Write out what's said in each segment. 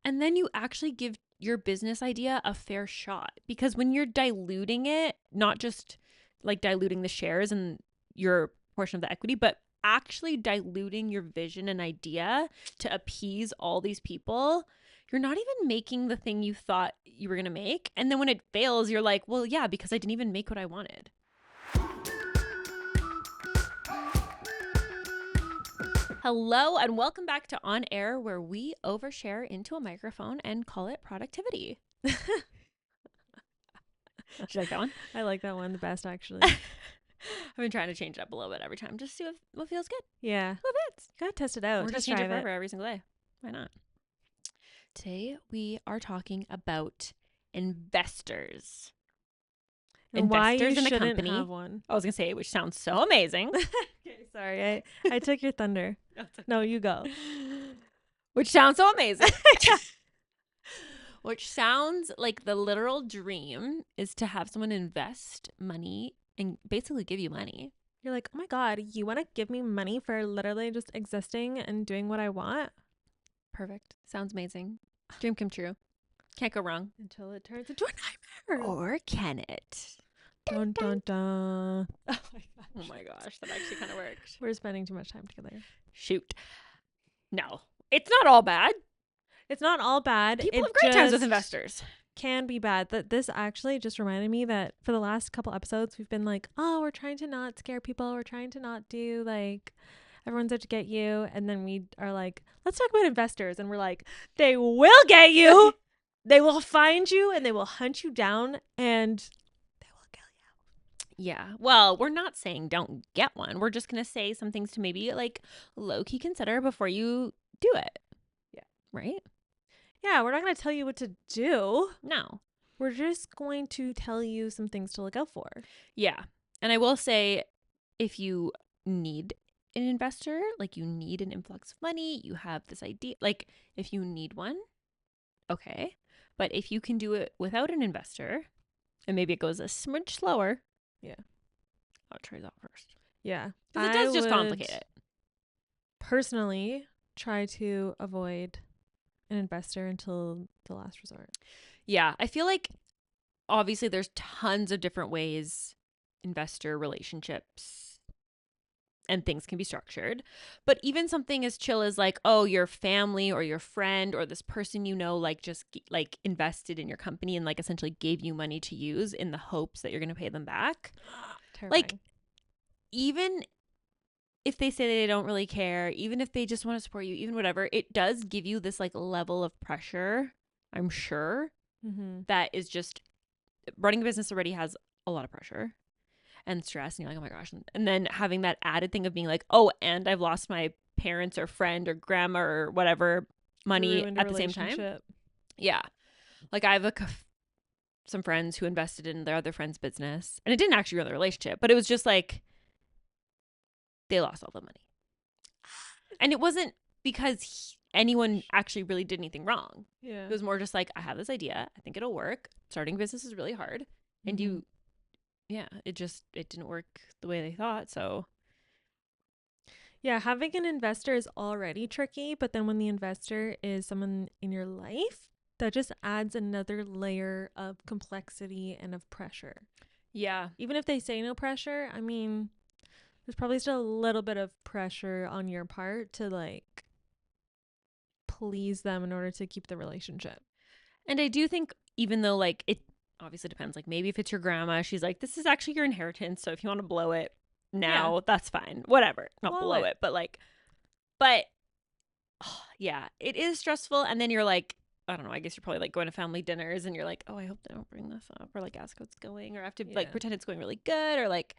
And then you actually give your business idea a fair shot, because when you're diluting it, not just like diluting the shares and your portion of the equity, but actually diluting your vision and idea to appease all these people, you're not even making the thing you thought you were going to make. And then when it fails, you're like, well, yeah, because I didn't even make what I wanted. Hello and welcome back to On Air, where we overshare into a microphone and call it productivity. Did you like that one? I like that one the best, actually. I've been trying to change it up a little bit every time, just to see what feels good. Yeah. What fits. Gotta test it out. Or just Test change it drive forever every single day. Why not? Today we are talking about investors. And why you Investors in a shouldn't company. have one. I was going to say, which sounds so amazing. Okay, sorry. I took your thunder. No, you go. Which sounds so amazing. Which sounds like the literal dream is to have someone invest money and basically give you money. You're like, oh my God, you want to give me money for literally just existing and doing what I want? Perfect. Sounds amazing. Dream come true. Can't go wrong. Until it turns into a nightmare. Or can it? Dun, dun, dun. Oh my gosh, that actually kind of worked. We're spending too much time together. Shoot. No, it's not all bad. It's not all bad. People It have great times with just investors. can be bad. That this actually just reminded me that for the last couple episodes we've been like, oh, we're trying to not scare people, we're trying to not do like everyone's out to get you, and then we are like, let's talk about investors, and we're like, they will get you. They will find you and they will hunt you down and they will kill you. Yeah. Well, we're not saying don't get one. We're just going to say some things to maybe like low-key consider before you do it. Yeah. Right? Yeah, we're not going to tell you what to do. No. We're just going to tell you some things to look out for. Yeah. And I will say, if you need an investor, like you need an influx of money, you have this idea, like if you need one, okay. But if you can do it without an investor, and maybe it goes a smidge slower. Yeah. I'll try that first. Yeah. Because it does just complicate it. Personally, try to avoid an investor until the last resort. Yeah. I feel like obviously there's tons of different ways investor relationships and things can be structured. But even something as chill as like, oh, your family or your friend or this person you know, like just like invested in your company and like essentially gave you money to use in the hopes that you're going to pay them back. Terrifying. Like, even if they say they don't really care, even if they just want to support you, even whatever, it does give you this like level of pressure, I'm sure, that is just running a business already has a lot of pressure and stress, and you're like, oh my gosh. And then having that added thing of being like, oh, and I've lost my parents or friend or grandma or whatever money at the same time. Yeah. Like I have some friends who invested in their other friend's business, and it didn't actually ruin the relationship, but it was just like they lost all the money. And it wasn't because anyone actually really did anything wrong. Yeah. It was more just like, I have this idea. I think it'll work. Starting a business is really hard. And it didn't work the way they thought. So yeah, having an investor is already tricky, but then when the investor is someone in your life, that just adds another layer of complexity and of pressure. yeah. Even if they say no pressure, I mean, there's probably still a little bit of pressure on your part to like please them in order to keep the relationship. And I do think, even though like it obviously depends, like maybe if it's your grandma, she's like, this is actually your inheritance, so if you want to blow it now, that's fine, whatever, not blow it, but yeah, it is stressful. And then you're like, I don't know, I guess you're probably like going to family dinners and you're like, oh, I hope they don't bring this up, or like ask how it's going, or have to like pretend it's going really good, or like,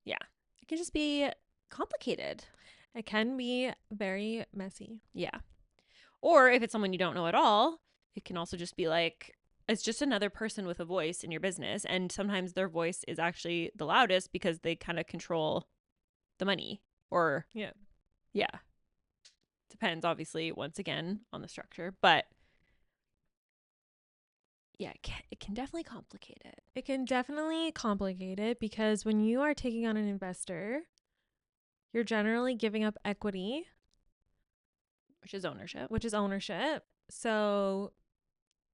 yeah, it can just be complicated. It can be very messy. Yeah. Or if it's someone you don't know at all, it can also just be like, it's just another person with a voice in your business. And sometimes their voice is actually the loudest because they kind of control the money. Or, yeah. Depends, obviously, once again, on the structure. But, yeah, it can definitely complicate it. It can definitely complicate it because when you are taking on an investor, you're generally giving up equity. Which is ownership. So,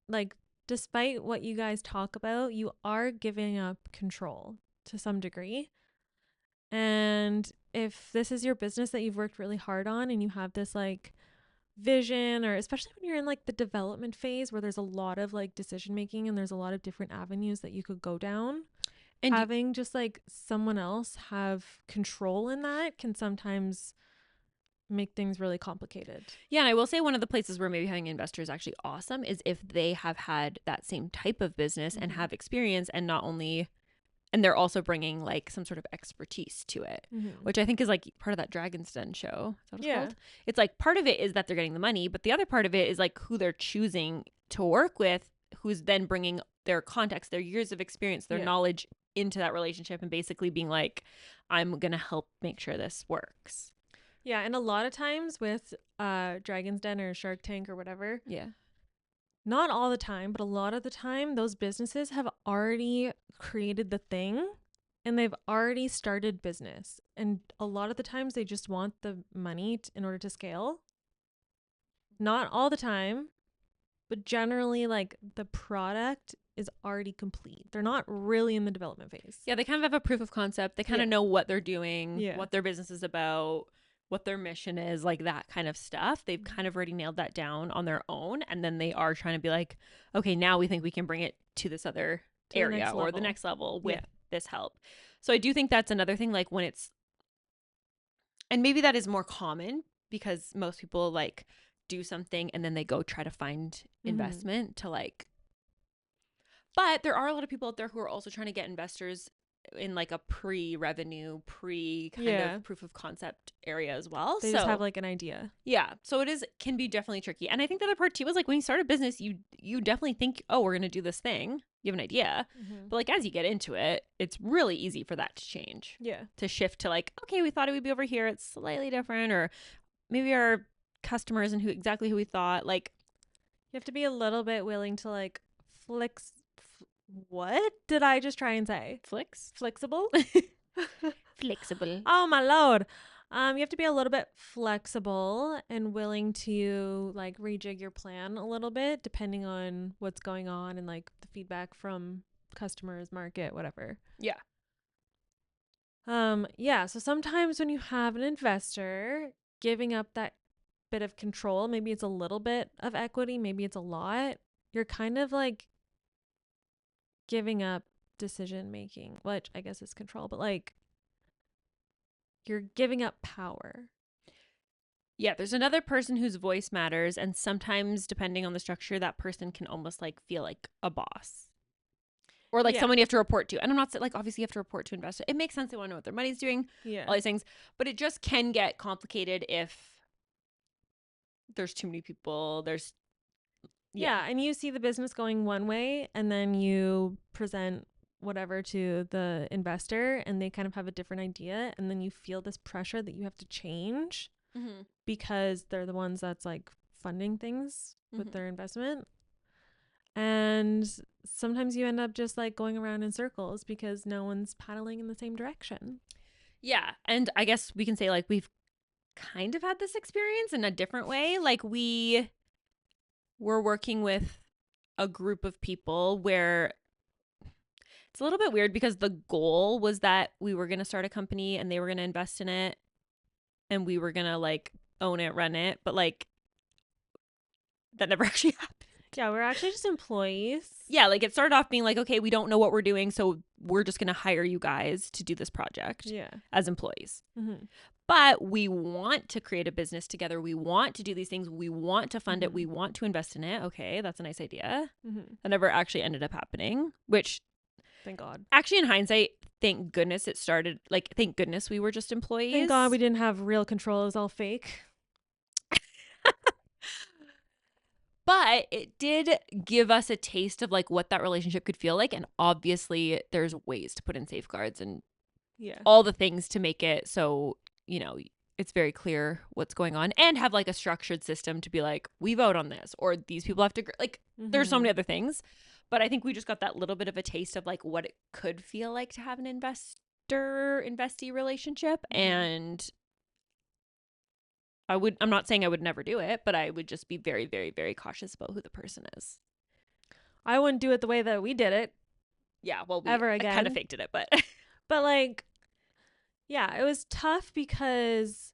like, despite what you guys talk about, you are giving up control to some degree. And if this is your business that you've worked really hard on and you have this like vision, or especially when you're in like the development phase where there's a lot of like decision making and there's a lot of different avenues that you could go down, And having just like someone else have control in that can sometimes make things really complicated. yeah, and I will say one of the places where maybe having investors is actually awesome is if they have had that same type of business and have experience, and not only, and they're also bringing like some sort of expertise to it, which I think is like part of that Dragon's Den show. Is that what it's called? It's like part of it is that they're getting the money, but the other part of it is like who they're choosing to work with, who's then bringing their context, their years of experience, their knowledge into that relationship, and basically being like, I'm going to help make sure this works. Yeah, and a lot of times with Dragon's Den or Shark Tank or whatever, not all the time, but a lot of the time, those businesses have already created the thing and they've already started business. And a lot of the times they just want the money in order to scale. Not all the time, but generally, like, the product is already complete. They're not really in the development phase. Yeah, they kind of have a proof of concept. They kind of know what they're doing, what their business is about, what their mission is, like that kind of stuff. They've kind of already nailed that down on their own. And then they are trying to be like, okay, now we think we can bring it to this other area or the next level with this help. So I do think that's another thing, like when it's, and maybe that is more common because most people like do something and then they go try to find investment to like, but there are a lot of people out there who are also trying to get investors in like a pre-revenue, kind of proof of concept area as well. They just have like an idea. Yeah. So it can be definitely tricky. And I think the other part too is like when you start a business, you definitely think, oh, we're going to do this thing. You have an idea. But like as you get into it, it's really easy for that to change. Yeah. To shift to like, okay, we thought it would be over here. It's slightly different. Or maybe our customer isn't exactly who we thought. Like you have to be a little bit willing to like what did I just try and say? Flexible? Flexible. Oh my lord. You have to be a little bit flexible and willing to like rejig your plan a little bit depending on what's going on and like the feedback from customers, market, whatever. Yeah. So sometimes when you have an investor giving up that bit of control, maybe it's a little bit of equity, maybe it's a lot, you're kind of like giving up decision making, which I guess is control, but like you're giving up power. Yeah, there's another person whose voice matters, and sometimes depending on the structure, that person can almost like feel like a boss. Or like someone you have to report to. And I'm not like, obviously you have to report to investors. It makes sense. They want to know what their money's doing. All these things. But it just can get complicated if there's too many people. And you see the business going one way and then you present whatever to the investor and they kind of have a different idea, and then you feel this pressure that you have to change because they're the ones that's like funding things with their investment. And sometimes you end up just like going around in circles because no one's paddling in the same direction. Yeah. And I guess we can say like we've kind of had this experience in a different way. Like we were working with a group of people where it's a little bit weird because the goal was that we were going to start a company and they were going to invest in it and we were going to like own it, run it. But like that never actually happened. Yeah, we're actually just employees. Yeah, like it started off being like, okay, we don't know what we're doing, so we're just going to hire you guys to do this project as employees. But we want to create a business together. We want to do these things. We want to fund it. We want to invest in it. Okay, that's a nice idea. That never actually ended up happening, which, thank God. Actually, in hindsight, thank goodness it started, like, thank goodness we were just employees. Thank God we didn't have real control. It was all fake. But it did give us a taste of like what that relationship could feel like. And obviously there's ways to put in safeguards and all the things to make it so, you know, it's very clear what's going on, and have like a structured system to be like, we vote on this, or these people have to like, there's so many other things. But I think we just got that little bit of a taste of like what it could feel like to have an investor-investee relationship. And I'm not saying I would never do it, but I would just be very, very, very cautious about who the person is. I wouldn't do it the way that we did it. Yeah, well, ever I kind of again. faked it, but But like, yeah, it was tough because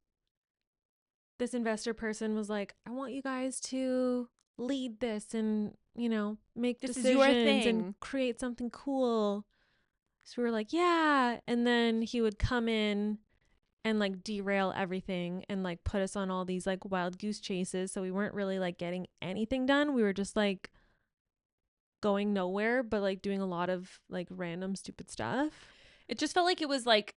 this investor person was like, I want you guys to lead this and, make this is your decisions and thing. create something cool. So we were like, yeah. And then he would come in and like derail everything and like put us on all these like wild goose chases. So we weren't really like getting anything done. We were just like going nowhere, but like doing a lot of like random stupid stuff. It just felt like it was like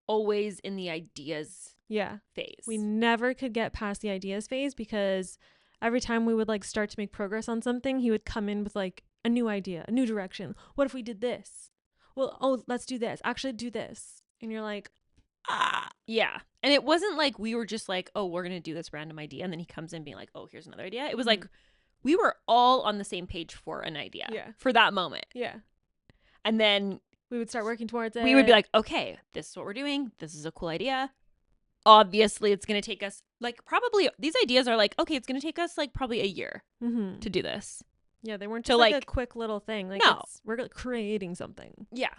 always in the ideas Yeah. phase. We never could get past the ideas phase because every time we would like start to make progress on something, he would come in with like a new idea, a new direction. What if we did this? Well, oh, let's do this. Actually do this. And you're like, yeah. And it wasn't like we were just like, oh, we're going to do this random idea. And then he comes in being like, oh, here's another idea. It was like we were all on the same page for an idea for that moment. Yeah. And then we would start working towards it. We would be like, okay, this is what we're doing. This is a cool idea. Obviously, it's going to take us like probably these ideas are like, okay, it's going to take us like probably a year to do this. Yeah, they weren't just like a quick little thing. Like, no. We're creating something. Yeah.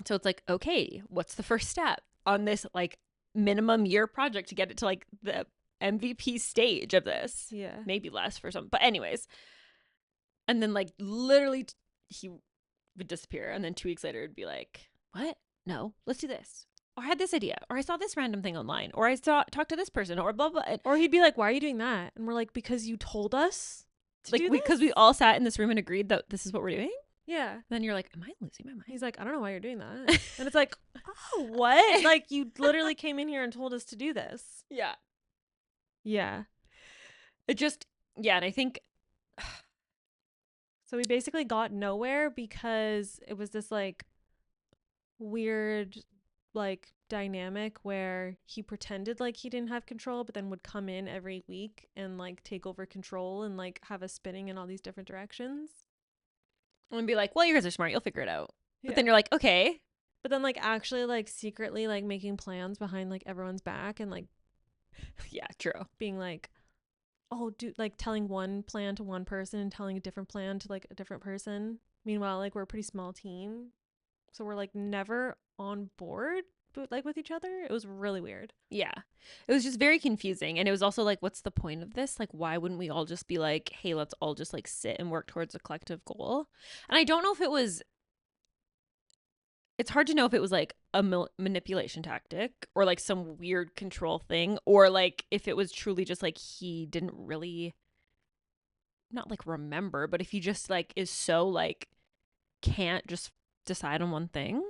So it's like, okay, what's the first step on this like minimum year project to get it to like the MVP stage of this? Yeah. Maybe less for some. But anyways. And then like literally he would disappear. And then 2 weeks later, it'd be like, what? No, let's do this. Or I had this idea. Or I saw this random thing online. Or I talked to this person. Or blah, blah. Or he'd be like, why are you doing that? And we're like, because you told us to do this? Because we all sat in this room and agreed that this is what we're doing? Yeah. Then you're like, am I losing my mind? He's like, I don't know why you're doing that. And it's like, oh, what? Like, you literally came in here and told us to do this. Yeah. Yeah. It just, yeah. And I think... So we basically got nowhere because it was this like weird like dynamic where he pretended like he didn't have control, but then would come in every week and like take over control and like have us spinning in all these different directions. And be like, well, you guys are smart. You'll figure it out. Yeah. But then you're like, okay. But then like actually like secretly like making plans behind like everyone's back and like, yeah, true. Being like, oh, dude, like telling one plan to one person and telling a different plan to like a different person. Meanwhile, like we're a pretty small team. So we're like never on board but like with each other. It was really weird. Yeah. It was just very confusing. And it was also like, what's the point of this? Like, why wouldn't we all just be like, hey, let's all just like sit and work towards a collective goal? And I don't know if it was, it's hard to know if it was like a manipulation tactic or like some weird control thing, or like if it was truly just like he didn't really, not like remember, but if he just like is so like can't just decide on one thing.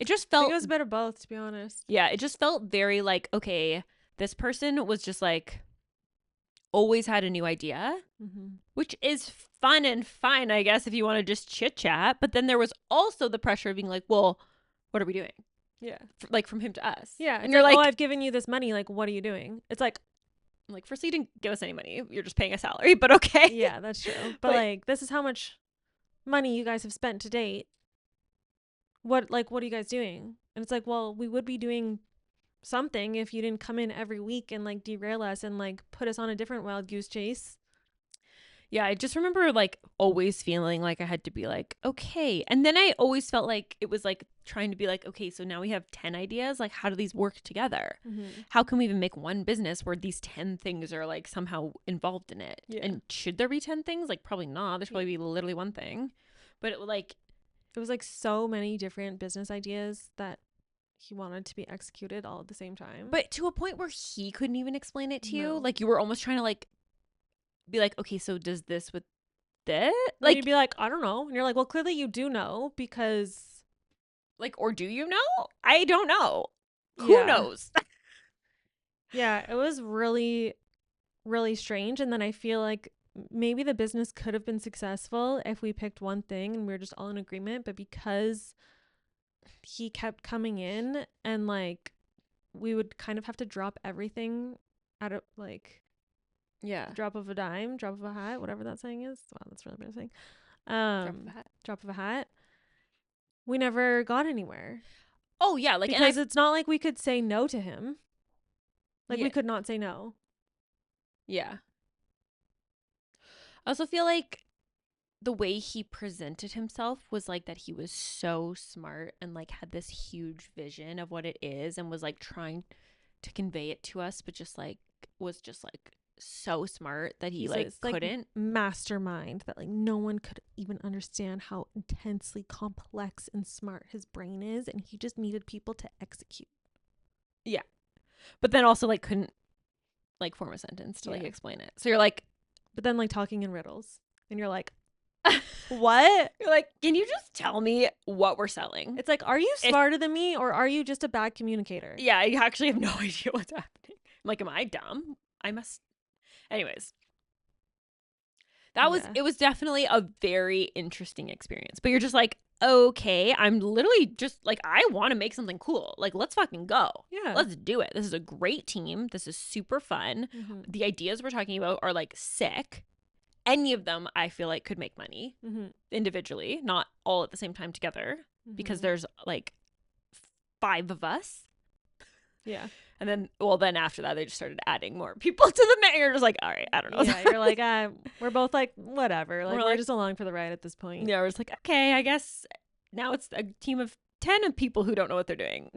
It just felt... I think it was a bit of both, to be honest. Yeah, it just felt very like, okay, this person was just like always had a new idea, which is fun and fine, I guess, if you want to just chit chat. But then there was also the pressure of being like, well, what are we doing? Yeah. Like from him to us. Yeah. And you're like, oh, I've given you this money. Like, what are you doing? It's like, firstly, you didn't give us any money. You're just paying a salary, but okay. Yeah, that's true. But like, this is how much money you guys have spent to date. What are you guys doing? And it's like, well, we would be doing something if you didn't come in every week and like derail us and like put us on a different wild goose chase. Yeah, I just remember like always feeling like I had to be like, okay. And then I always felt like it was like trying to be like, okay, so now we have 10 ideas. Like, how do these work together? How can we even make one business where these 10 things are like somehow involved in it? Yeah. And should there be 10 things? Like, probably not. There's probably be literally one thing. But it was like so many different business ideas that he wanted to be executed all at the same time. But to a point where he couldn't even explain it to you. Like, you were almost trying to like be like, okay, so does this with this? Like, you'd be like, I don't know. And you're like, well, clearly you do know because like, or do you know? I don't know. Who knows? Yeah, it was really, really strange. And then I feel like maybe the business could have been successful if we picked one thing and we were just all in agreement, but because he kept coming in and like we would kind of have to drop everything at a like drop of a dime, drop of a hat, whatever that saying is. Wow, that's really embarrassing. Drop of a hat. We never got anywhere. Oh yeah, like, because it's not like we could say no to him. Like we could not say no. Yeah. I also feel like the way he presented himself was like that he was so smart and like had this huge vision of what it is and was like trying to convey it to us, but just like was just like so smart that he like couldn't. Like mastermind that like no one could even understand how intensely complex and smart his brain is, and he just needed people to execute. Yeah. But then also like couldn't like form a sentence to like explain it. So you're like, but then like talking in riddles and you're like, what? You're like, can you just tell me what we're selling? It's like, are you smarter than me or are you just a bad communicator? Yeah, I actually have no idea what's happening. I'm like, am I dumb? I must. Anyways, it was definitely a very interesting experience. But you're just like, okay, I'm literally just like, I want to make something cool. Like, let's fucking go. Yeah. Let's do it. This is a great team. This is super fun. Mm-hmm. The ideas we're talking about are like sick. Any of them I feel like could make money individually, not all at the same time together, because there's like 5 of us. Yeah. And then, then after that, they just started adding more people to the mix. You're just like, all right, I don't know. Yeah, you're like, we're both like, whatever. Like, we're just along for the ride at this point. Yeah, we're just like, okay, I guess now it's a team of 10 of people who don't know what they're doing.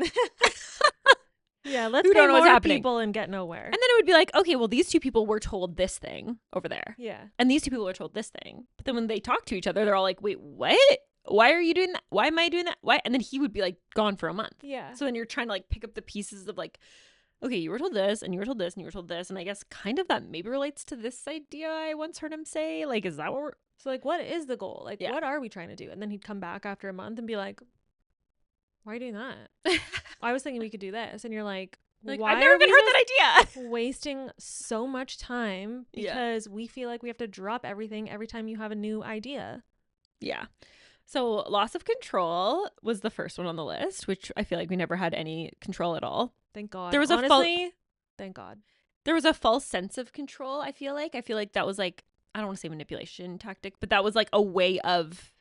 Yeah, let's pay more people and get nowhere. And then it would be like, okay, well, these 2 people were told this thing over there. Yeah. And these 2 people were told this thing. But then when they talk to each other, they're all like, wait, what? Why are you doing that? Why am I doing that? Why? And then he would be like gone for a month. Yeah. So then you're trying to like pick up the pieces of like, okay, you were told this and you were told this and you were told this. And I guess kind of that maybe relates to this idea I once heard him say. Like, is that what we're... So like, what is the goal? Like, what are we trying to do? And then he'd come back after a month and be like, why are you doing that? I was thinking we could do this. And you're like, why I've never even heard that idea. Wasting so much time because we feel like we have to drop everything every time you have a new idea. Yeah. So loss of control was the first one on the list, which I feel like we never had any control at all. Thank God. There was thank God. There was a false sense of control, I feel like. I feel like that was like, I don't want to say manipulation tactic, but that was like a way of,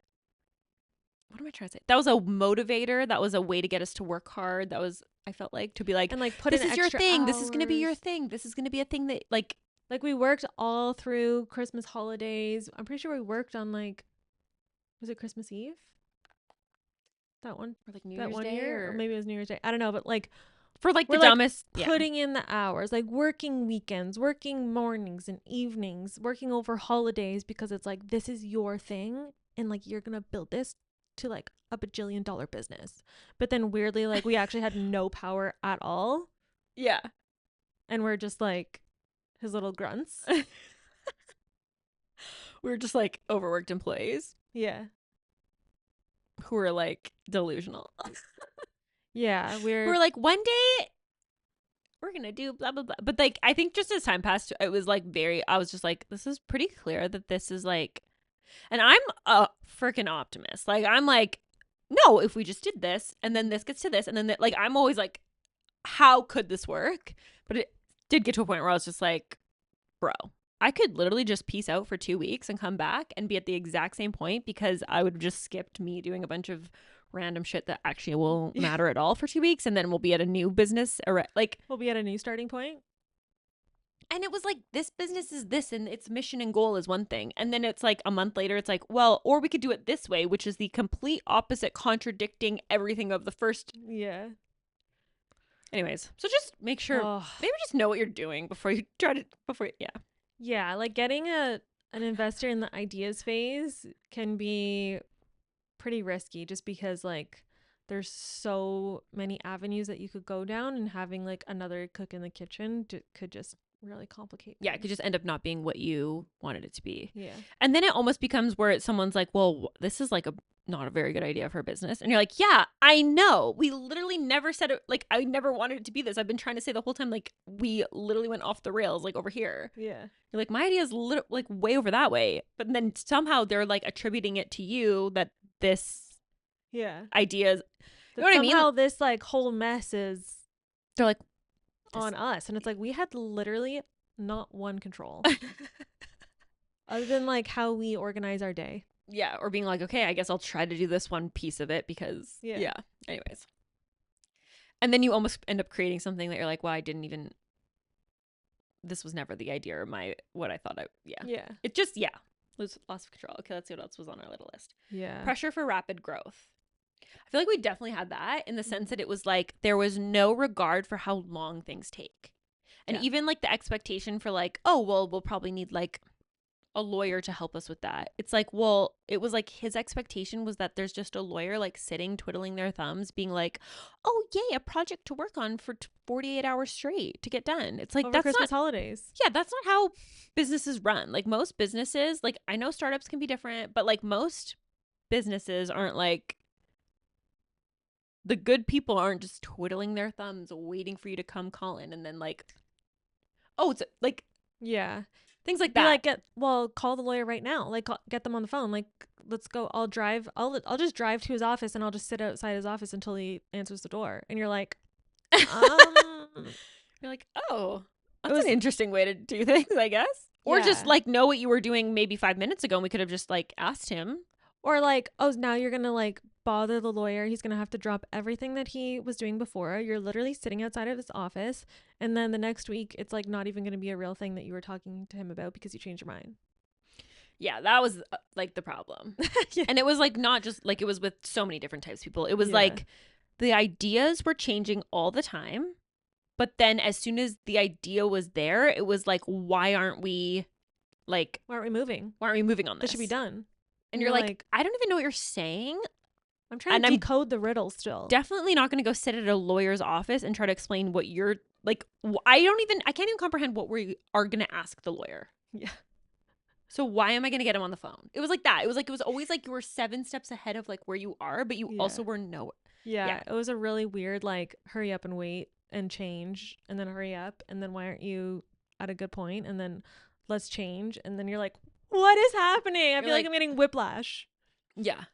what am I trying to say? That was a motivator. That was a way to get us to work hard. That was, I felt like, to be like, and like put this in is your thing. Hours. This is going to be your thing. This is going to be a thing that like we worked all through Christmas holidays. I'm pretty sure we worked on like, was it Christmas Eve? That one? Or like New Year's Day? Or maybe it was New Year's Day. I don't know, but like for like the dumbest. Putting in the hours, like working weekends, working mornings and evenings, working over holidays because it's like, this is your thing. And like, you're going to build this to like a bajillion-dollar business. But then weirdly, like we actually had no power at all. Yeah. And we're just like his little grunts. We were just like overworked employees. Yeah. Who were like delusional. Yeah. We're like, one day we're going to do blah, blah, blah. But like, I think just as time passed, it was like I was just like, this is pretty clear that this is like, and I'm a freaking optimist. Like, I'm like, no, if we just did this and then this gets to this and then like, I'm always like, how could this work? But it did get to a point where I was just like, bro, I could literally just peace out for 2 weeks and come back and be at the exact same point because I would have just skipped me doing a bunch of random shit that actually won't matter at all for 2 weeks. And then we'll be at a new business or like we'll be at a new starting point. And it was like, this business is this and its mission and goal is one thing. And then it's like a month later, it's like, well, or we could do it this way, which is the complete opposite, contradicting everything of the first. Yeah. Anyways, so just make sure, maybe just know what you're doing before you try to, Yeah, like getting an investor in the ideas phase can be pretty risky just because like there's so many avenues that you could go down, and having like another cook in the kitchen could just really complicate things. It could just end up not being what you wanted it to be. Yeah. And then it almost becomes where someone's like, well, this is like not a very good idea for a business. And you're like, yeah, I know. We literally never said it. Like, I never wanted it to be this. I've been trying to say the whole time, like, we literally went off the rails, like over here. Yeah. You're like, my idea is like way over that way. But then somehow they're like attributing it to you that this idea is, you know what I mean? Somehow this like whole mess is, they're like, on us. And it's like, we had literally not one control other than like how we organize our day. Yeah, or being like, okay, I guess I'll try to do this one piece of it because, anyways. And then you almost end up creating something that you're like, well, I didn't even this was never the idea or what I thought Yeah. it just was loss of control. Okay, let's see what else was on our little list. Yeah. Pressure for rapid growth. I feel like we definitely had that in the sense that it was like there was no regard for how long things take. And even like the expectation for like, oh, well, we'll probably need like a lawyer to help us with that. It's like, well, it was like his expectation was that there's just a lawyer like sitting twiddling their thumbs being like, oh yay, a project to work on for 48 hours straight to get done. It's like, over that's Christmas not holidays. Yeah, that's not how businesses run. Like most businesses, like I know startups can be different, but like most businesses aren't like, the good people aren't just twiddling their thumbs waiting for you to come calling and then like, oh, it's like, yeah, things like be that. like, call the lawyer right now. Like, get them on the phone. Like, let's go. I'll just drive to his office and I'll just sit outside his office until he answers the door. And you're like, You're like, oh, that's an interesting way to do things, I guess. Or just like know what you were doing maybe 5 minutes ago and we could have just like asked him. Or like, oh, now you're going to like bother the lawyer. He's going to have to drop everything that he was doing before. You're literally sitting outside of his office. And then the next week, it's like not even going to be a real thing that you were talking to him about because you changed your mind. Yeah, that was like the problem. Yeah. And it was like not just like, it was with so many different types of people. It was like the ideas were changing all the time. But then as soon as the idea was there, it was like, why aren't we moving on this? This should be done. And you're like, I don't even know what you're saying. I'm trying to decode the riddle still. Definitely not going to go sit at a lawyer's office and try to explain what you're like. I can't even comprehend what we are going to ask the lawyer. Yeah. So why am I going to get him on the phone? It was like that. It was always like you were 7 steps ahead of like where you are, but you also were nowhere. Yeah. It was a really weird, like, hurry up and wait and change and then hurry up. And then why aren't you at a good point? And then let's change. And then you're like, what is happening? I feel like I'm getting whiplash. Yeah.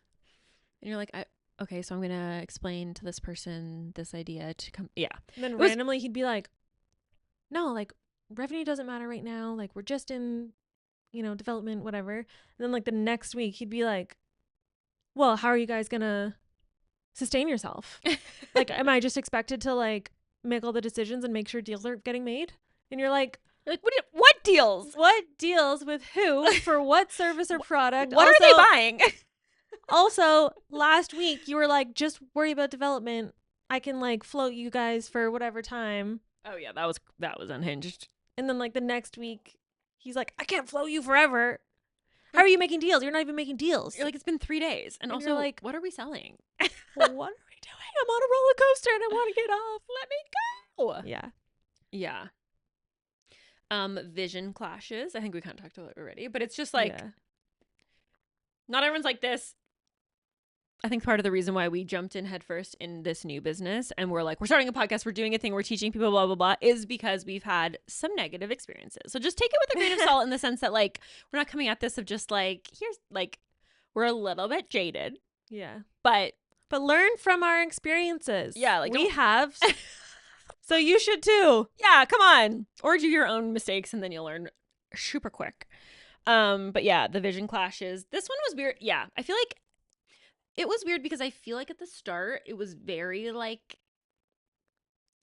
And you're like, okay, so I'm going to explain to this person this idea to come. Yeah. And then randomly he'd be like, no, like revenue doesn't matter right now. Like we're just in, development, whatever. And then like the next week he'd be like, well, how are you guys going to sustain yourself? Like, am I just expected to like make all the decisions and make sure deals are getting made? And you're like, what deals? What deals with who for what service or product? What are they buying? Also, last week you were like, just worry about development. I can like float you guys for whatever time. Oh yeah, that was unhinged. And then like the next week, he's like, I can't float you forever. How are you making deals? You're not even making deals. You're like, it's been 3 days, and also like, what are we selling? What are we doing? I'm on a roller coaster and I want to get off. Let me go. Yeah. Yeah. Vision clashes. I think we kind of talked about it already, but it's just like, not everyone's like this. I think part of the reason why we jumped in headfirst in this new business and we're like, we're starting a podcast, we're doing a thing, we're teaching people, blah, blah, blah, is because we've had some negative experiences. So just take it with a grain of salt in the sense that like, we're not coming at this of just like, here's like, we're a little bit jaded. Yeah. But learn from our experiences. Yeah. Like we have. So you should too. Yeah, come on. Or do your own mistakes and then you'll learn super quick. But yeah, the vision clashes. This one was weird. Yeah, I feel like it was weird because I feel like at the start it was very like,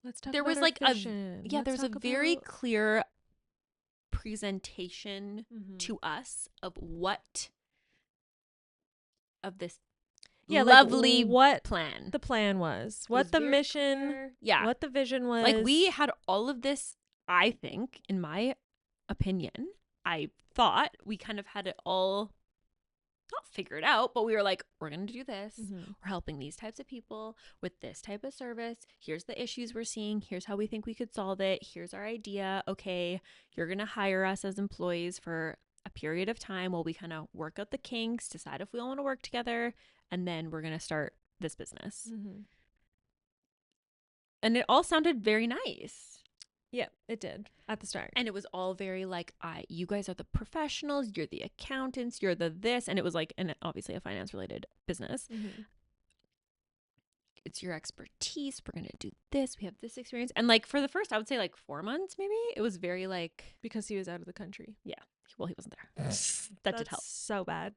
let's talk there about was our like vision. there was a very clear presentation to us of this lovely what plan. The plan was. What the mission, clear. Yeah. What the vision was. Like we had all of this, I think, in my opinion, I thought we kind of had it all not figured out, but we were like, we're going to do this. Mm-hmm. We're helping these types of people with this type of service. Here's the issues we're seeing. Here's how we think we could solve it. Here's our idea. Okay, you're going to hire us as employees for a period of time while we kind of work out the kinks, decide if we all want to work together, and then we're going to start this business. Mm-hmm. And it all sounded very nice. Yeah, it did at the start. And it was all very like, you guys are the professionals, you're the accountants, you're the this. And it was like, and obviously a finance related business. Mm-hmm. It's your expertise. We're going to do this. We have this experience. And like for the first, I would say like 4 months, maybe it was very like. Because he was out of the country. Yeah. Well, he wasn't there. That did help. So bad.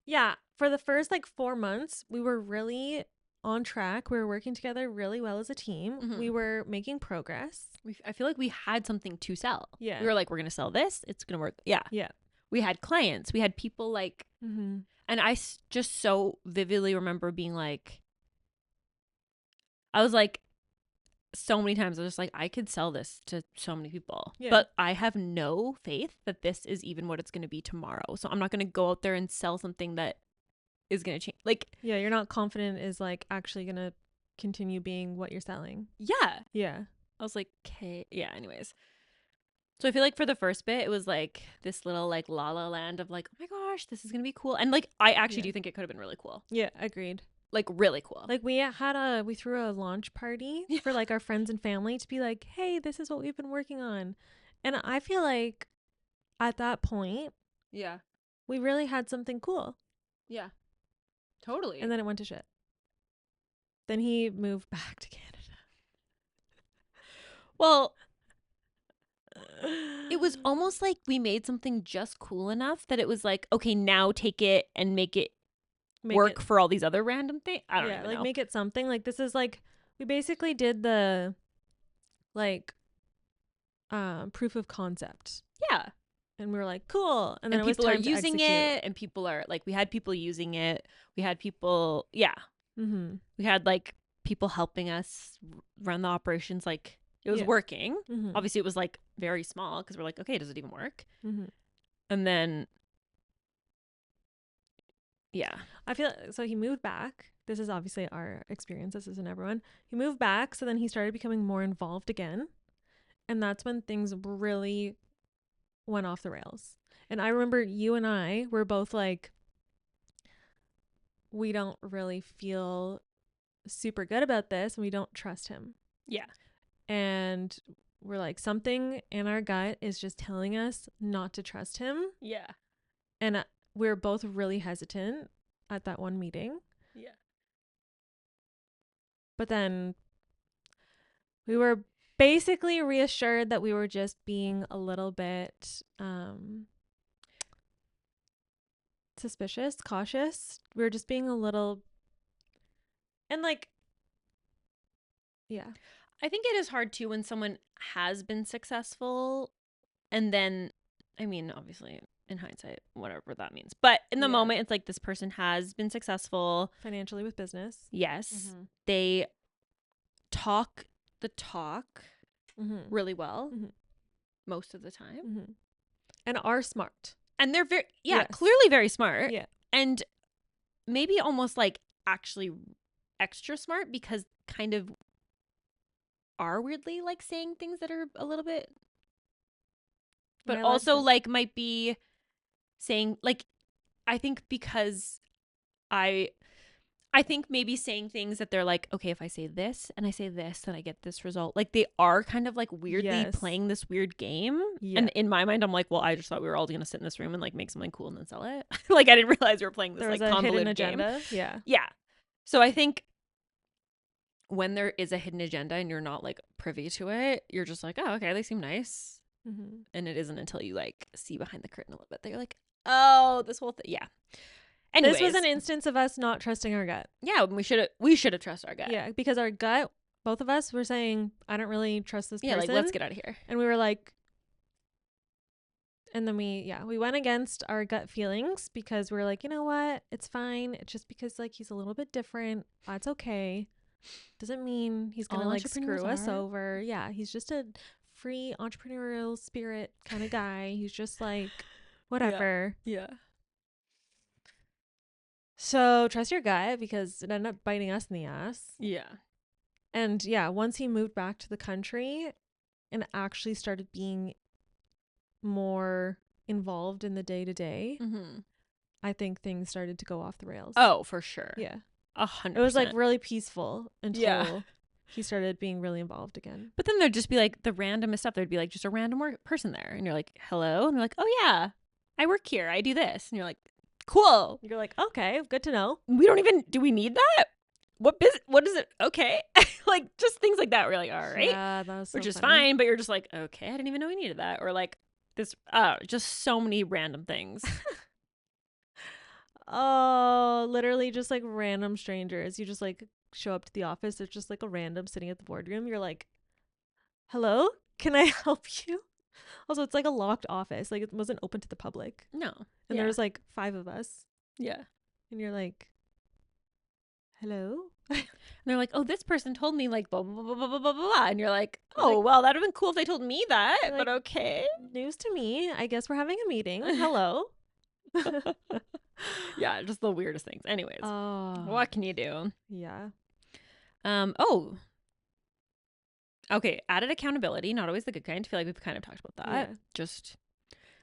Yeah. For the first like 4 months, we were really on track. We were working together really well as a team. Mhm. We were making progress. I feel like we had something to sell. Yeah. We were like, we're going to sell this. It's going to work. Yeah. Yeah. We had clients. We had people like, Mm-hmm. and I just so vividly remember being like, I was like, so many times I was just like, I could sell this to so many people, Yeah. but I have no faith that this is even what it's going to be tomorrow. So I'm not going to go out there and sell something that is going to change. Like, Yeah, you're not confident is like actually gonna continue being what you're selling. yeah. Yeah. I was like, okay. Yeah. Anyways. So I feel like for the first bit, it was like this little like la la land of like, oh my gosh, this is going to be cool. And like, I actually do think it could have been really cool. Yeah, agreed. Like really cool. Like we threw a launch party for like our friends and family to be like, hey, this is what we've been working on. And I feel like at that point, yeah. we really had something cool. Yeah. Totally. And then it went to shit. Then he moved back to Canada. Well, it was almost like we made something just cool enough that it was like, okay, now take it and make it work for all these other random things. I don't even know. Make it something. Like this is like we basically did the like proof of concept. Yeah. And we were like, cool. And then people are using it, and people are like, we had people using it. We had people, yeah. Mm-hmm. We had like people helping us run the operations. Like it was working. Mm-hmm. Obviously, it was like very small because we're like, okay, does it even work? Mm-hmm. And then, yeah. I feel so. He moved back. This is obviously our experience. This isn't everyone. He moved back. So then he started becoming more involved again. And that's when things really went off the rails. And I remember you and I were both like, we don't really feel super good about this and we don't trust him. Yeah. And we're like, something in our gut is just telling us not to trust him. Yeah. And we're both really hesitant at that one meeting. Yeah. But then we were basically reassured that we were just being a little bit suspicious, cautious. We were just being a little, and like, yeah. I think it is hard too when someone has been successful and then, I mean, obviously in hindsight, whatever that means. But in the moment, it's like this person has been successful financially with business. Yes. Mm-hmm. They talk the talk really well Mm-hmm. most of the time. Mm-hmm. And are smart. And they're very, clearly very smart. Yeah. And maybe almost like actually extra smart because kind of are weirdly like saying things that are a little bit, but also like might be saying like, I think because I think maybe saying things that they're like, okay, if I say this and I say this, then I get this result. Like they are kind of like weirdly playing this weird game. Yeah. And in my mind, I'm like, well, I just thought we were all going to sit in this room and like make something cool and then sell it. Like I didn't realize we were playing this like convoluted agenda. Game. Yeah. Yeah. So I think when there is a hidden agenda and you're not like privy to it, you're just like, oh, okay, they seem nice. Mm-hmm. And it isn't until you like see behind the curtain a little bit that you're like, oh, this whole thing. Yeah. Anyways, this was an instance of us not trusting our gut. Yeah, we should have trusted our gut. Yeah, because our gut, both of us were saying, I don't really trust this person. Yeah, like let's get out of here. And we were like, and then we went against our gut feelings because we were like, you know what? It's fine. It's just because like he's a little bit different. That's okay. Doesn't mean he's gonna like screw us over. Yeah, he's just a free entrepreneurial spirit kind of guy. He's just like whatever. Yeah. So trust your gut because it ended up biting us in the ass. Yeah. And yeah, once he moved back to the country and actually started being more involved in the day-to-day, I think things started to go off the rails. Oh, for sure. Yeah. 100%. It was like really peaceful until he started being really involved again. But then there'd just be like the randomest stuff. There'd be like just a random person there. And you're like, hello? And they're like, oh yeah, I work here. I do this. And you're like, cool. You're like, okay, good to know. We don't even, do we need that? What is it? Okay. Like just things like that. We're like, all right. Yeah, that was so which is funny. fine. But you're just like, okay, I didn't even know we needed that. Or like this, just so many random things. Oh, literally just like random strangers. You just like show up to the office, there's just like a random sitting at the boardroom. You're like, hello, can I help you? Also, it's like a locked office. Like, it wasn't open to the public. No. And there was like 5 of us. Yeah. And you're like, hello? And they're like, oh, this person told me like blah, blah, blah, blah, blah, blah, blah. And you're like, You're oh, like- well, that would have been cool if they told me that, You're but like- okay. News to me. I guess we're having a meeting. Hello? Yeah, just the weirdest things. Anyways, Oh. what can you do? Yeah. Oh. Okay, added accountability, not always the good kind. I feel like we've kind of talked about that. Yeah. Just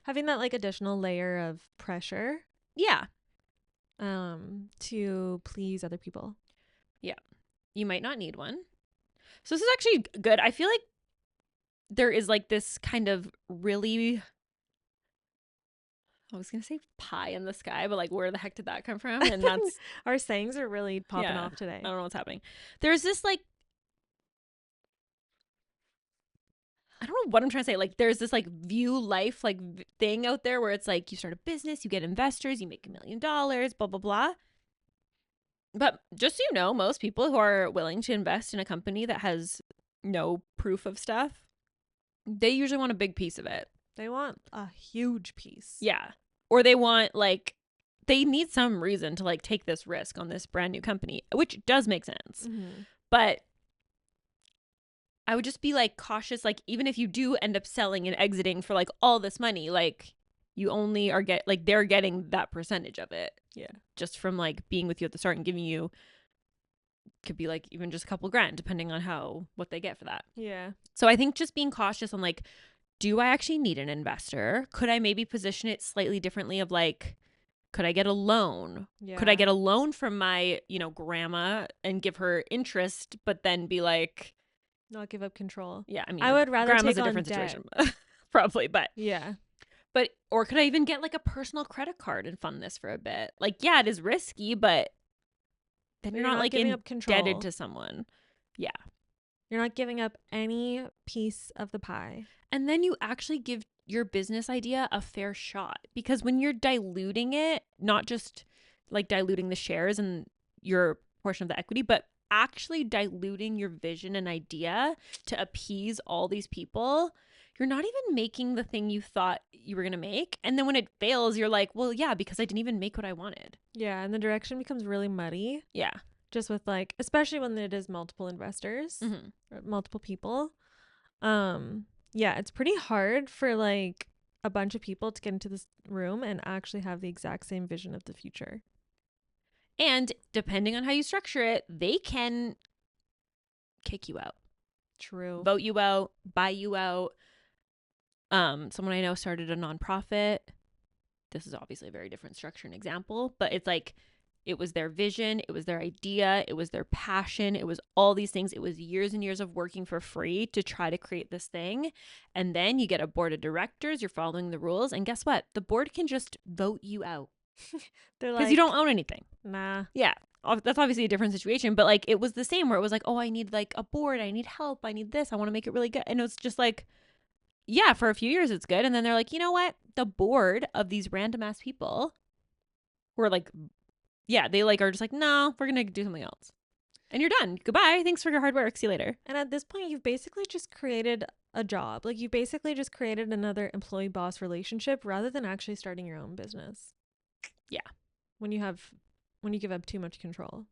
Having that like additional layer of pressure yeah. to please other people. You might not need one. So this is actually good. I feel like there is like this kind of really, I was going to say pie in the sky, but like where the heck did that come from? And that's, Our sayings are really popping Yeah. off today. I don't know what's happening. There's this like, I don't know what I'm trying to say. Like there's this like view life like thing out there where it's like you start a business, you get investors, you make $1 million, blah, blah, blah. But just so you know, most people who are willing to invest in a company that has no proof of stuff, they usually want a big piece of it. They want a huge piece. Yeah. Or they want like, they need some reason to like take this risk on this brand new company, which does make sense. Mm-hmm. But I would just be like cautious. Like even if you do end up selling and exiting for like all this money, like you only are they're getting that percentage of it. Yeah. Just from like being with you at the start and giving you, could be like even just a couple grand depending on what they get for that. Yeah. So I think just being cautious on like, do I actually need an investor? Could I maybe position it slightly differently of like, could I get a loan? Yeah. Could I get a loan from my, grandma and give her interest, but then be like, not give up control? yeah, I mean, I would rather grandma's take a on different debt. situation, probably, but Yeah. or could I even get like a personal credit card and fund this for a bit? Like, yeah, it is risky, but then But you're not like giving up control. indebted to someone. Yeah. You're not giving up any piece of the pie. And then you actually give your business idea a fair shot, because when you're diluting it, not just like diluting the shares and your portion of the equity, but actually diluting your vision and idea to appease all these people, you're not even making the thing you thought you were going to make. And then when it fails, you're like, well, yeah, because I didn't even make what I wanted. Yeah, and the direction becomes really muddy. Yeah. Just with like, especially when it is multiple investors, Mm-hmm. or multiple people. Yeah, it's pretty hard for like a bunch of people to get into this room and actually have the exact same vision of the future. And depending on how you structure it, they can kick you out, True. vote you out, buy you out. Someone I know started a nonprofit. This is obviously a very different structure and example, but it's like, it was their vision, it was their idea, it was their passion, it was all these things. It was years and years of working for free to try to create this thing. And then you get a board of directors, you're following the rules, and guess what? The board can just vote you out They're because like, you don't own anything. nah. Yeah. That's obviously a different situation, but like it was the same where it was like, oh, I need like a board, I need help, I need this, I want to make it really good. And it was just like, yeah, for a few years it's good. And then they're like, you know what? The board of these random ass people were like, yeah, they like are just like, no, we're going to do something else. And you're done. Goodbye. Thanks for your hard work. See you later. And at this point, you've basically just created a job. Like, you basically just created another employee boss relationship rather than actually starting your own business. Yeah. When you give up too much control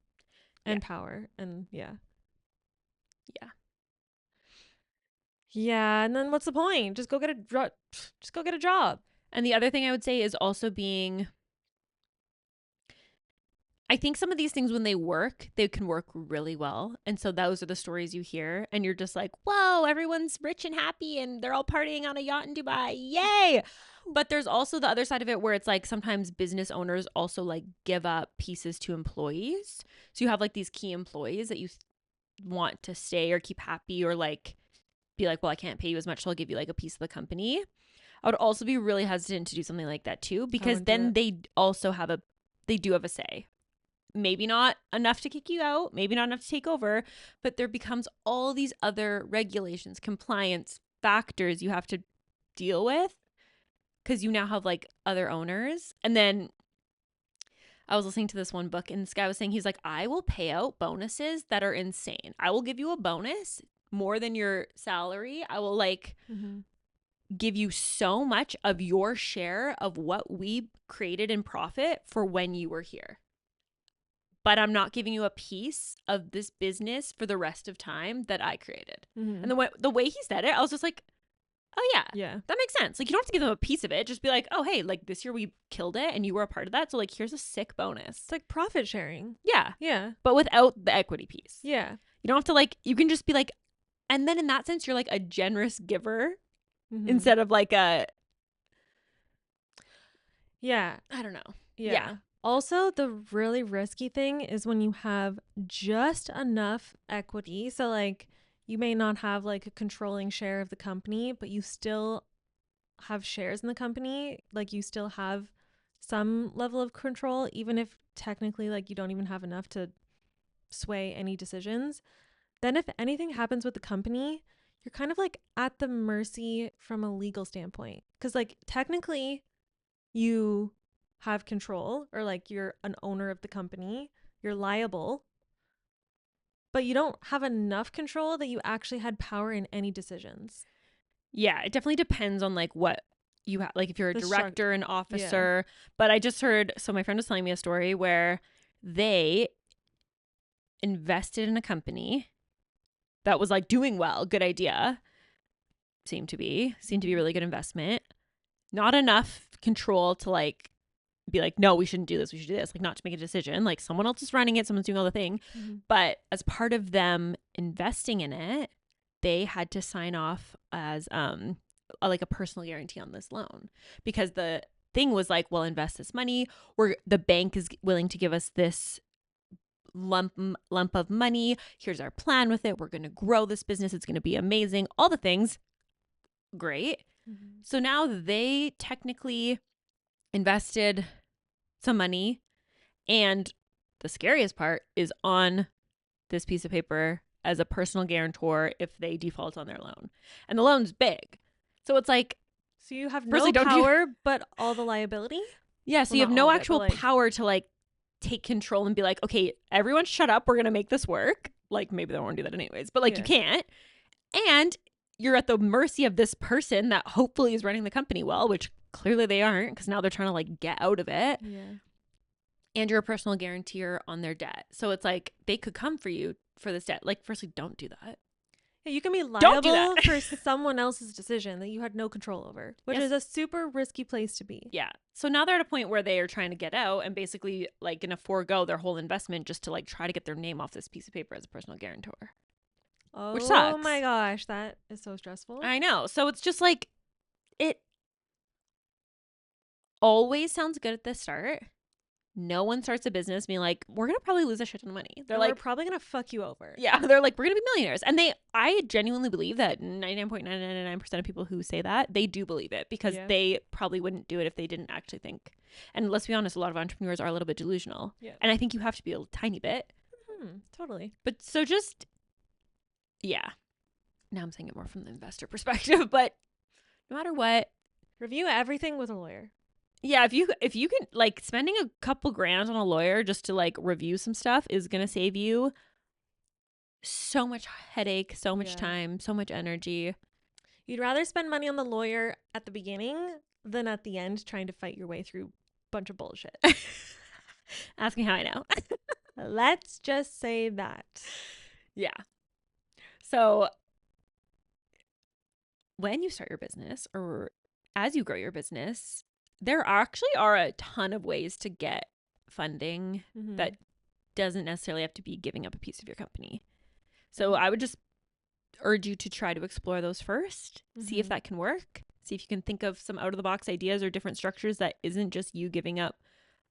and power, and yeah. And then what's the point? Just go get a job. And the other thing I would say is also I think some of these things, when they can work really well. And so those are the stories you hear and you're just like, whoa, everyone's rich and happy and they're all partying on a yacht in Dubai. Yay. But there's also the other side of it where it's like sometimes business owners also like give up pieces to employees. So you have like these key employees that you want to stay or keep happy, or like be like, well, I can't pay you as much, so I'll give you like a piece of the company. I would also be really hesitant to do something like that too, because then they do have a say. Maybe not enough to kick you out, maybe not enough to take over, but there becomes all these other regulations, compliance factors you have to deal with because you now have like other owners. And then I was listening to this one book and this guy was saying, he's like, I will pay out bonuses that are insane. I will give you a bonus more than your salary. I will like give you so much of your share of what we created in profit for when you were here. But I'm not giving you a piece of this business for the rest of time that I created. And the way he said it, I was just like, oh yeah, that makes sense. Like, you don't have to give them a piece of it. Just be like, oh, hey, like this year we killed it and you were a part of that. So like, here's a sick bonus. It's like profit sharing. Yeah. But without the equity piece. Yeah. You don't have to like, you can just be like, and then in that sense, you're like a generous giver instead of like a. Yeah. I don't know. Yeah. Also, the really risky thing is when you have just enough equity. So like, you may not have like a controlling share of the company, but you still have shares in the company. Like, you still have some level of control, even if technically like you don't even have enough to sway any decisions. Then if anything happens with the company, you're kind of like at the mercy from a legal standpoint. Because like technically you have control, or like you're an owner of the company, you're liable, but you don't have enough control that you actually had power in any decisions. Yeah, it definitely depends on like what you have, like if you're a director, an officer. But I just heard, so my friend was telling me a story where they invested in a company that was like doing well, good idea, seemed to be a really good investment. Not enough control to like be like, no, we shouldn't do this, we should do this, like not to make a decision. Like someone else is running it, someone's doing all the thing. But as part of them investing in it, they had to sign off as like a personal guarantee on this loan, because the thing was like, well, invest this money, the bank is willing to give us this lump of money, here's our plan with it, we're going to grow this business, it's going to be amazing, all the things. Great. So now they technically invested some money, and the scariest part is on this piece of paper as a personal guarantor if they default on their loan, and the loan's big. So it's like, so you have no power but all the liability. Yeah, so you have no actual power to like take control and be like, okay, everyone shut up, we're gonna make this work. Like maybe they won't do that anyways, but like you can't. And you're at the mercy of this person that hopefully is running the company well, which clearly they aren't, because now they're trying to like get out of it. And you're a personal guarantor on their debt. So it's like they could come for you for this debt. Like, firstly, don't do that. Yeah, you can be liable for someone else's decision that you had no control over, which is a super risky place to be. Yeah. So now they're at a point where they are trying to get out and basically like gonna forego their whole investment just to like try to get their name off this piece of paper as a personal guarantor. Oh, which sucks. Oh my gosh, that is so stressful. I know. So it's just like, it always sounds good at the start. No one starts a business being like, we're going to probably lose a shit ton of money. They're like, we're probably going to fuck you over. Yeah. They're like, we're going to be millionaires. And I genuinely believe that 99.999% of people who say that, they do believe it, because they probably wouldn't do it if they didn't actually think. And let's be honest, a lot of entrepreneurs are a little bit delusional. Yeah. And I think you have to be a tiny bit. Totally. But so just, yeah. Now I'm saying it more from the investor perspective, but no matter what, review everything with a lawyer. Yeah, if you can, like, spending a couple grand on a lawyer just to like review some stuff is gonna save you so much headache, so much time, so much energy. You'd rather spend money on the lawyer at the beginning than at the end trying to fight your way through a bunch of bullshit. Ask me how I know. Let's just say that. Yeah. So when you start your business, or as you grow your business, there actually are a ton of ways to get funding that doesn't necessarily have to be giving up a piece of your company. So I would just urge you to try to explore those first, see if that can work, see if you can think of some out-of-the-box ideas or different structures that isn't just you giving up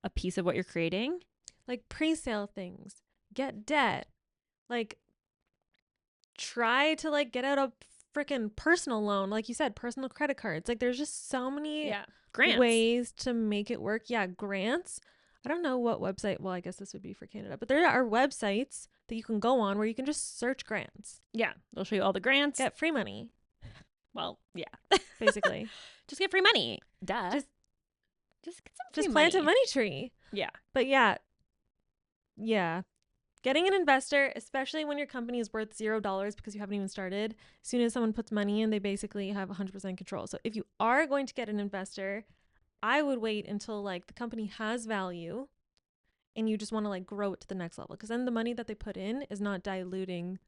a piece of what you're creating. Like pre-sale things, get debt, like try to like get out a freaking personal loan, like you said, personal credit cards. Like there's just so many grants, ways to make it work. Yeah, grants. I don't know what website. Well, I guess this would be for Canada, but there are websites that you can go on where you can just search grants. Yeah, they'll show you all the grants. Get free money. Well, yeah, basically, just get free money. Duh. Just get some Just free plant money. a money tree. Yeah. But yeah. Getting an investor, especially when your company is worth $0 because you haven't even started, as soon as someone puts money in, they basically have 100% control. So if you are going to get an investor, I would wait until like the company has value and you just want to like grow it to the next level, because then the money that they put in is not diluting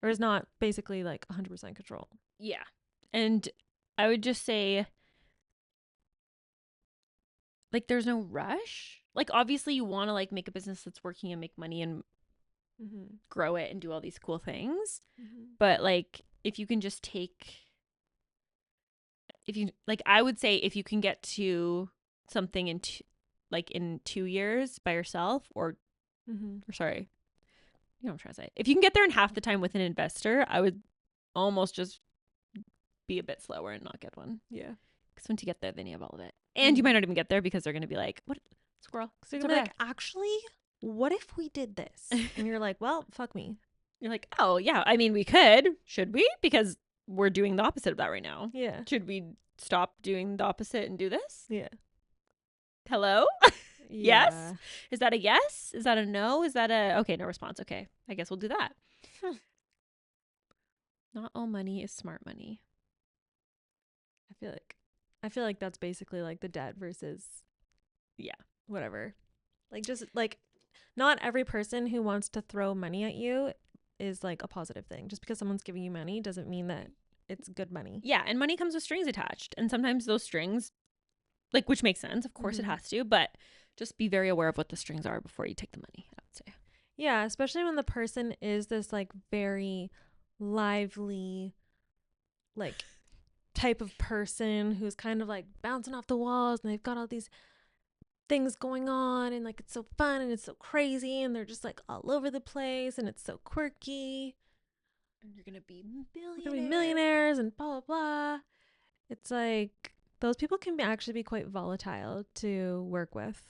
or is not basically like 100% control. Yeah. And I would just say, like, there's no rush. Like, obviously you want to like make a business that's working and make money and grow it and do all these cool things. But like, if you can just I would say if you can get to something in in 2 years by yourself, or sorry, you know what I'm trying to say. If you can get there in half the time with an investor, I would almost just be a bit slower and not get one. Yeah. Because once you get there, then you have all of it. And you might not even get there because they're going to be like, what? Squirrel. So you're going to be like, actually, what if we did this? And you're like, well, fuck me. You're like, oh, yeah. I mean, we could. Should we? Because we're doing the opposite of that right now. Yeah. Should we stop doing the opposite and do this? Yeah. Hello? Yeah. Yes? Is that a yes? Is that a no? Is that a... Okay, no response. Okay. I guess we'll do that. Not all money is smart money. I feel like that's basically like the debt versus whatever. Like, just like, not every person who wants to throw money at you is like a positive thing. Just because someone's giving you money doesn't mean that it's good money. Yeah, and money comes with strings attached. And sometimes those strings, like, which makes sense. Of course it has to, but just be very aware of what the strings are before you take the money, I would say. Yeah, especially when the person is this like very lively, like, type of person who's kind of like bouncing off the walls, and they've got all these things going on, and like it's so fun and it's so crazy, and they're just like all over the place, and it's so quirky, And you're gonna be millionaires and blah blah blah. It's like those people can actually be quite volatile to work with.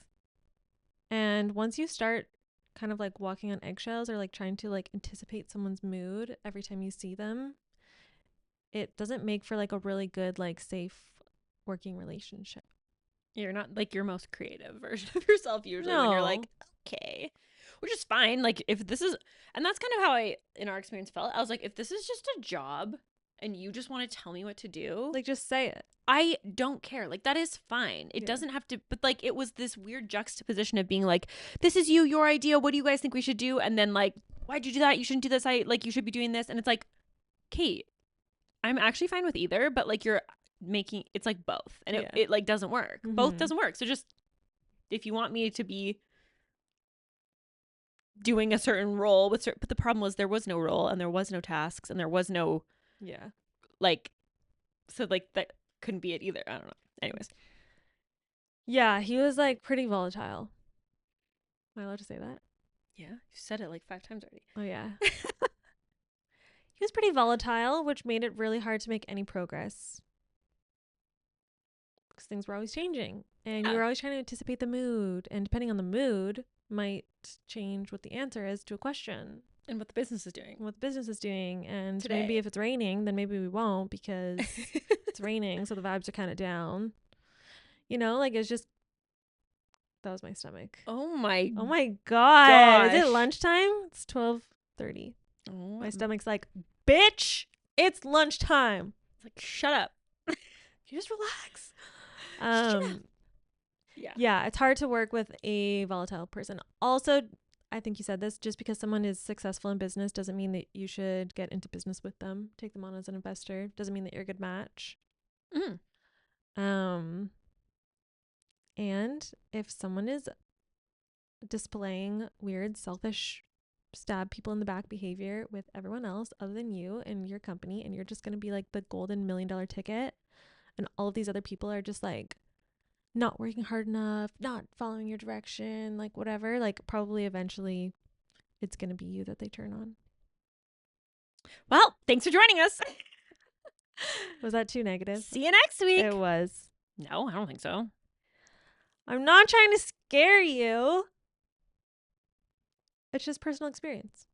And once you start kind of like walking on eggshells or like trying to like anticipate someone's mood every time you see them, it doesn't make for like a really good, like, safe working relationship. You're not like your most creative version of yourself usually when you're like, okay, which is fine. Like, if this is, and that's kind of how I, in our experience, felt. I was like, if this is just a job and you just want to tell me what to do, Like, just say it. I don't care. Like, that is fine. It doesn't have to, but like, it was this weird juxtaposition of being like, this is your idea. What do you guys think we should do? And then like, why'd you do that? You shouldn't do this. You should be doing this. And it's like, Kate, I'm actually fine with either, but like, you're making, it's like both. And it like doesn't work. Both doesn't work. So just, if you want me to be doing a certain role but the problem was there was no role and there was no tasks and there was no like, so like that couldn't be it either. I don't know. Anyways. Yeah, he was like pretty volatile. Am I allowed to say that? Yeah, you said it like 5 times already. Oh yeah. He was pretty volatile, which made it really hard to make any progress. Because things were always changing. And you were always trying to anticipate the mood. And depending on the mood, might change what the answer is to a question. And what the business is doing. And today, maybe if it's raining, then maybe we won't because it's raining. So the vibes are kind of down. You know, like, it's just, that was my stomach. Oh my God. Is it lunchtime? It's 12:30. Oh, my stomach's like, bitch, it's lunchtime. It's like, shut up. You just relax. Shut up. Yeah, it's hard to work with a volatile person. Also, I think you said this, just because someone is successful in business doesn't mean that you should get into business with them. Take them on as an investor. Doesn't mean that you're a good match. And if someone is displaying weird, selfish, stab people in the back behavior with everyone else other than you and your company, and you're just going to be like the golden $1 million ticket, and all of these other people are just like not working hard enough, not following your direction, like whatever, like probably eventually it's going to be you that they turn on. Well, thanks for joining us. Was that too negative? See you next week. It was. No, I don't think so. I'm not trying to scare you. It's just personal experience.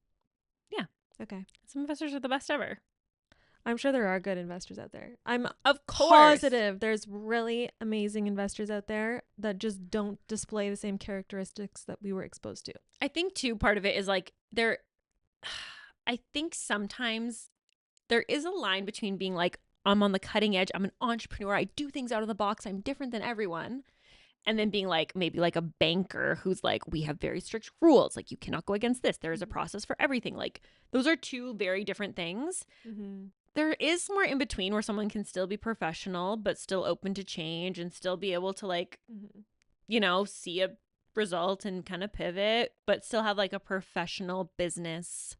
Yeah. Okay. Some investors are the best ever. I'm sure there are good investors out there. I'm Of course. positive there's really amazing investors out there that just don't display the same characteristics that we were exposed to. I think too, part of it is like I think sometimes there is a line between being like, I'm on the cutting edge, I'm an entrepreneur, I do things out of the box, I'm different than everyone. And then being like, maybe like a banker who's like, we have very strict rules. Like, you cannot go against this. There is a process for everything. Like, those are two very different things. Mm-hmm. There is somewhere in between where someone can still be professional, but still open to change and still be able to like, you know, see a result and kind of pivot, but still have like a professional business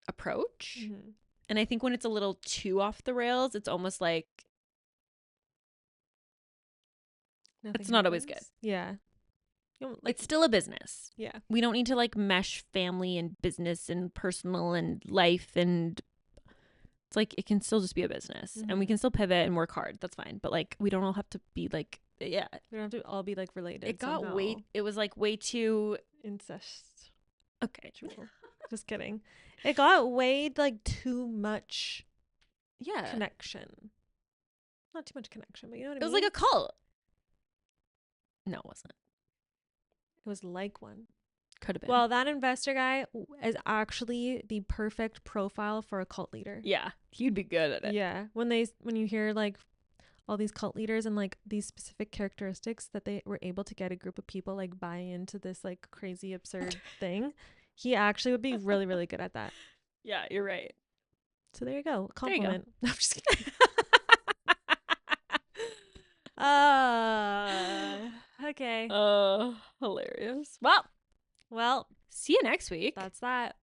approach. Mm-hmm. And I think when it's a little too off the rails, it's almost like it's not always good. Yeah. It's still a business. Yeah. We don't need to like mesh family and business and personal and life, and it's like it can still just be a business and we can still pivot and work hard. That's fine. But like we don't all have to be like, yeah. We don't have to all be like related. It got somehow. it was like way too incest. Okay. Just kidding. It got way like too much connection. Not too much connection, but you know what I mean? It was like a cult. No, it wasn't. It was like one. Could have been. Well, that investor guy is actually the perfect profile for a cult leader. Yeah, he'd be good at it. Yeah. When you hear like all these cult leaders and like these specific characteristics that they were able to get a group of people like buy into this like crazy absurd thing, he actually would be really, really good at that. Yeah, you're right. So there you go. Compliment. No, I'm just kidding. Okay. Hilarious. Well, see you next week. That's that.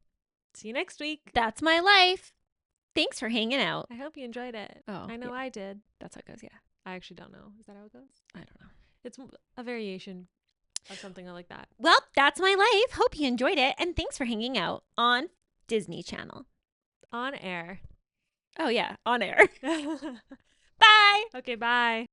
See you next week. That's my life. Thanks for hanging out. I hope you enjoyed it. Oh, I know I did. That's how it goes, yeah. I actually don't know. Is that how it goes? I don't know. It's a variation of something like that. Well, that's my life. Hope you enjoyed it. And thanks for hanging out on Disney Channel. On air. Oh, yeah. On air. Bye. Okay, bye.